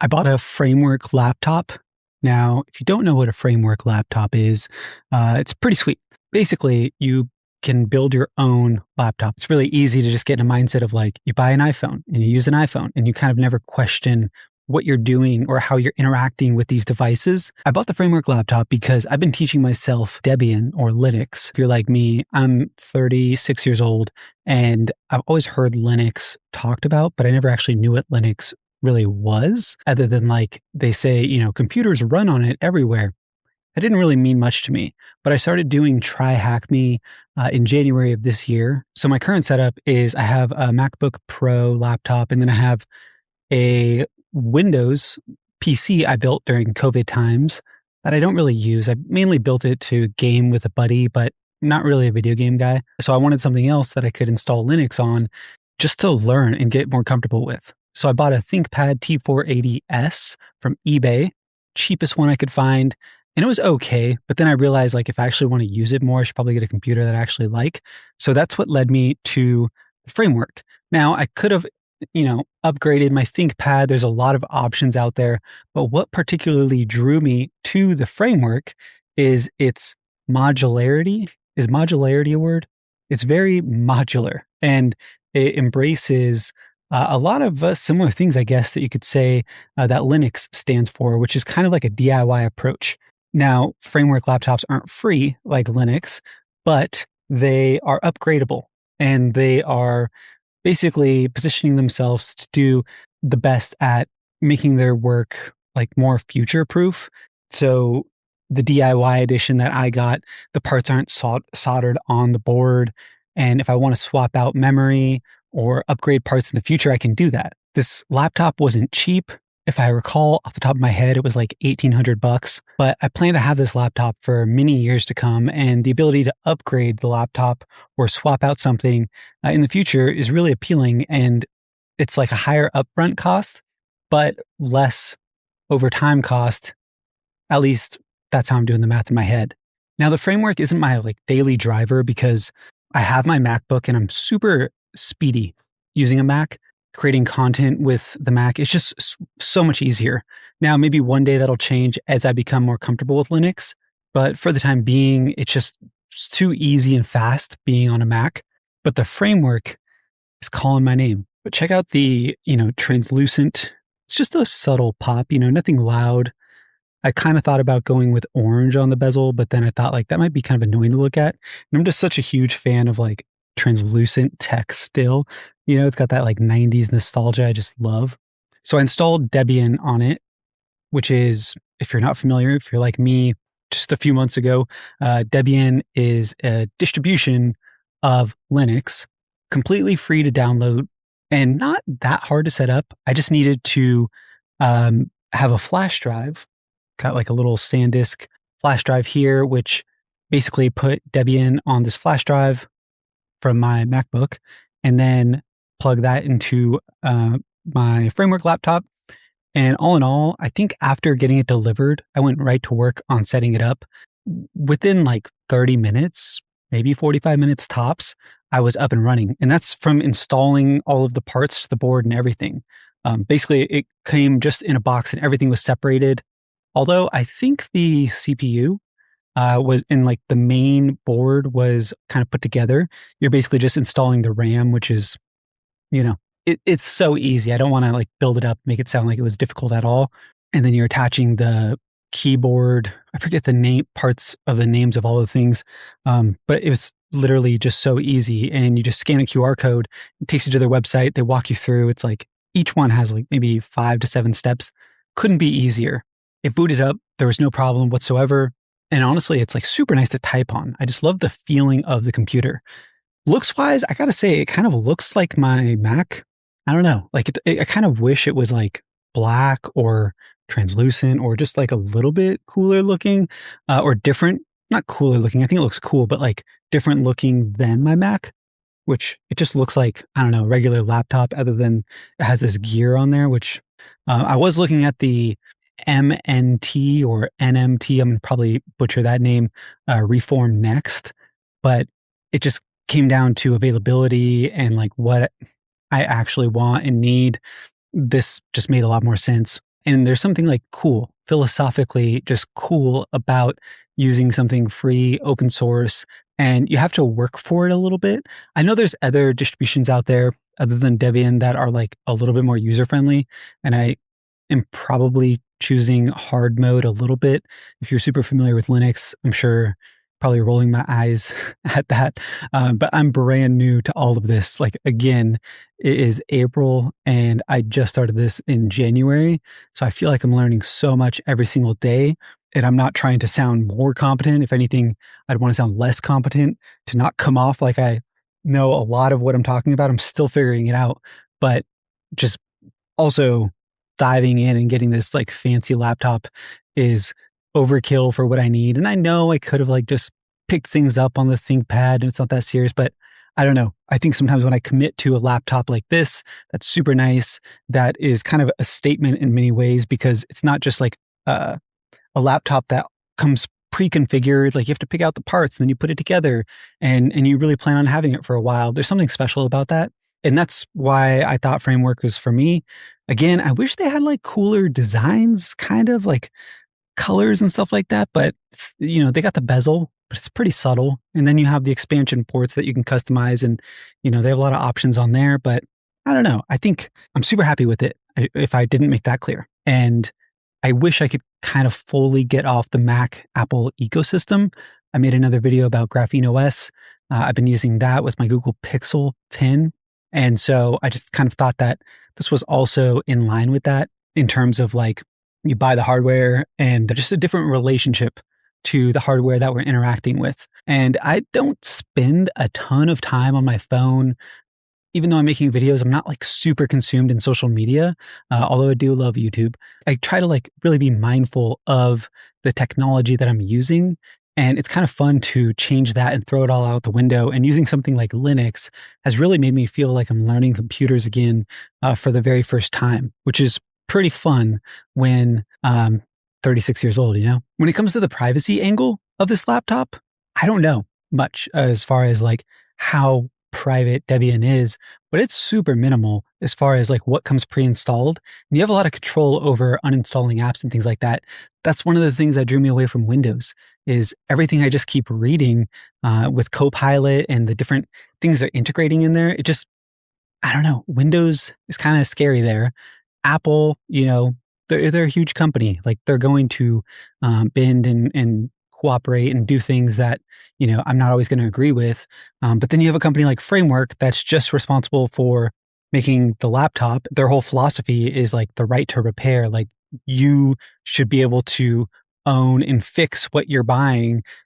I bought a framework laptop. Now, if you don't know what a framework laptop is, it's pretty sweet. Basically, you can build your own laptop. It's really easy to just get in a mindset of like, you buy an iPhone and you use an iPhone and you kind of never question what you're doing or how you're interacting with these devices. I bought the framework laptop because I've been teaching myself Debian or Linux. If you're like me, I'm 36 years old and I've always heard Linux talked about, but I never actually knew what Linux really was, other than like they say, computers run on it everywhere. That didn't really mean much to me, but I started doing Try Hack Me in January of this year. So my current setup is I have a MacBook Pro laptop, and then I have a Windows PC I built during COVID times that I don't really use. I mainly built it to game with a buddy, but I'm not really a video game guy. So I wanted something else that I could install Linux on just to learn and get more comfortable with. So I bought a ThinkPad T480S from eBay, cheapest one I could find. And it was okay, but then I realized like if I actually want to use it more, I should probably get a computer that I actually like. So that's what led me to the framework. Now I could have, upgraded my ThinkPad. There's a lot of options out there, but what particularly drew me to the framework is its modularity. Is modularity a word? It's very modular and it embraces a lot of similar things, I guess, that you could say that Linux stands for, which is kind of like a DIY approach. Now, framework laptops aren't free like Linux, but they are upgradable and they are basically positioning themselves to do the best at making their work like more future proof. So the DIY edition that I got, the parts aren't soldered on the board. And if I want to swap out memory or upgrade parts in the future, I can do that. This laptop wasn't cheap. If I recall off the top of my head, it was like $1,800, but I plan to have this laptop for many years to come. And the ability to upgrade the laptop or swap out something in the future is really appealing. And it's like a higher upfront cost, but less over time cost. At least that's how I'm doing the math in my head. Now, the framework isn't my like daily driver because I have my MacBook and I'm super speedy using a Mac. Creating content with the Mac is just so much easier. Now, maybe one day that'll change as I become more comfortable with Linux, but for the time being, it's too easy and fast being on a Mac. But the framework is calling my name. But check out the, translucent. It's just a subtle pop, nothing loud. I kind of thought about going with orange on the bezel, but then I thought like that might be kind of annoying to look at. And I'm just such a huge fan of like translucent tech still. It's got that like 90s nostalgia I just love. So I installed Debian on it, which is, if you're not familiar, if you're like me just a few months ago, Debian is a distribution of Linux, completely free to download and not that hard to set up. I just needed to have a flash drive, got like a little SanDisk flash drive here, which basically put Debian on this flash drive from my MacBook and then plug that into my framework laptop. And all in all, I think after getting it delivered, I went right to work on setting it up. Within like 30 minutes, maybe 45 minutes tops, I was up and running. And that's from installing all of the parts to the board and everything. Basically, it came just in a box and everything was separated. Although I think the CPU was in like the main board was kind of put together. You're basically just installing the RAM, which is, it's so easy. I don't want to like build it up, make it sound like it was difficult at all. And then you're attaching the keyboard. I forget the parts of the names of all the things. But it was literally just so easy. And you just scan a QR code, it takes you to their website. They walk you through. It's like each one has like maybe 5 to 7 steps. Couldn't be easier. It booted up. There was no problem whatsoever. And honestly, it's like super nice to type on. I just love the feeling of the computer. Looks wise, I gotta say, it kind of looks like my Mac. I don't know. Like I kind of wish it was like black or translucent or just like a little bit cooler looking or different. Not cooler looking. I think it looks cool, but like different looking than my Mac, which it just looks like, I don't know, a regular laptop other than it has this gear on there, which I was looking at the MNT or NMT. I'm going to probably butcher that name, Reform Next, but it just came down to availability and like what I actually want and need. This just made a lot more sense. And there's something like cool, philosophically just cool about using something free, open source, and you have to work for it a little bit. I know there's other distributions out there other than Debian that are like a little bit more user friendly. And I am probably choosing hard mode a little bit. If you're super familiar with Linux, I'm sure probably rolling my eyes at that. But I'm brand new to all of this. Like, again, it is April and I just started this in January. So I feel like I'm learning so much every single day. And I'm not trying to sound more competent. If anything, I'd want to sound less competent to not come off like I know a lot of what I'm talking about. I'm still figuring it out. But just also diving in and getting this like fancy laptop is overkill for what I need. And I know I could have like just picked things up on the ThinkPad and it's not that serious, but I don't know. I think sometimes when I commit to a laptop like this, that's super nice, that is kind of a statement in many ways because it's not just like a laptop that comes pre-configured, like you have to pick out the parts and then you put it together and you really plan on having it for a while. There's something special about that. And that's why I thought Framework was for me. Again, I wish they had like cooler designs, kind of like colors and stuff like that, but it's, they got the bezel, but it's pretty subtle. And then you have the expansion ports that you can customize and, they have a lot of options on there, but I don't know. I think I'm super happy with it if I didn't make that clear. And I wish I could kind of fully get off the Mac Apple ecosystem. I made another video about Graphene OS. I've been using that with my Google Pixel 10. And so I just kind of thought that this was also in line with that in terms of like you buy the hardware and just a different relationship to the hardware that we're interacting with. And I don't spend a ton of time on my phone. Even though I'm making videos, I'm not like super consumed in social media, although I do love YouTube. I try to like really be mindful of the technology that I'm using. And it's kind of fun to change that and throw it all out the window. And using something like Linux has really made me feel like I'm learning computers again for the very first time, which is pretty fun when 36 years old, When it comes to the privacy angle of this laptop, I don't know much as far as like how private Debian is, but it's super minimal as far as like what comes pre-installed. And you have a lot of control over uninstalling apps and things like that. That's one of the things that drew me away from Windows is everything I just keep reading with Copilot and the different things they're integrating in there. It just, I don't know. Windows is kind of scary there. Apple, they're a huge company. Like they're going to bend and cooperate and do things that, I'm not always going to agree with. But then you have a company like Framework that's just responsible for making the laptop. Their whole philosophy is like the right to repair. Like you should be able to own and fix what you're buying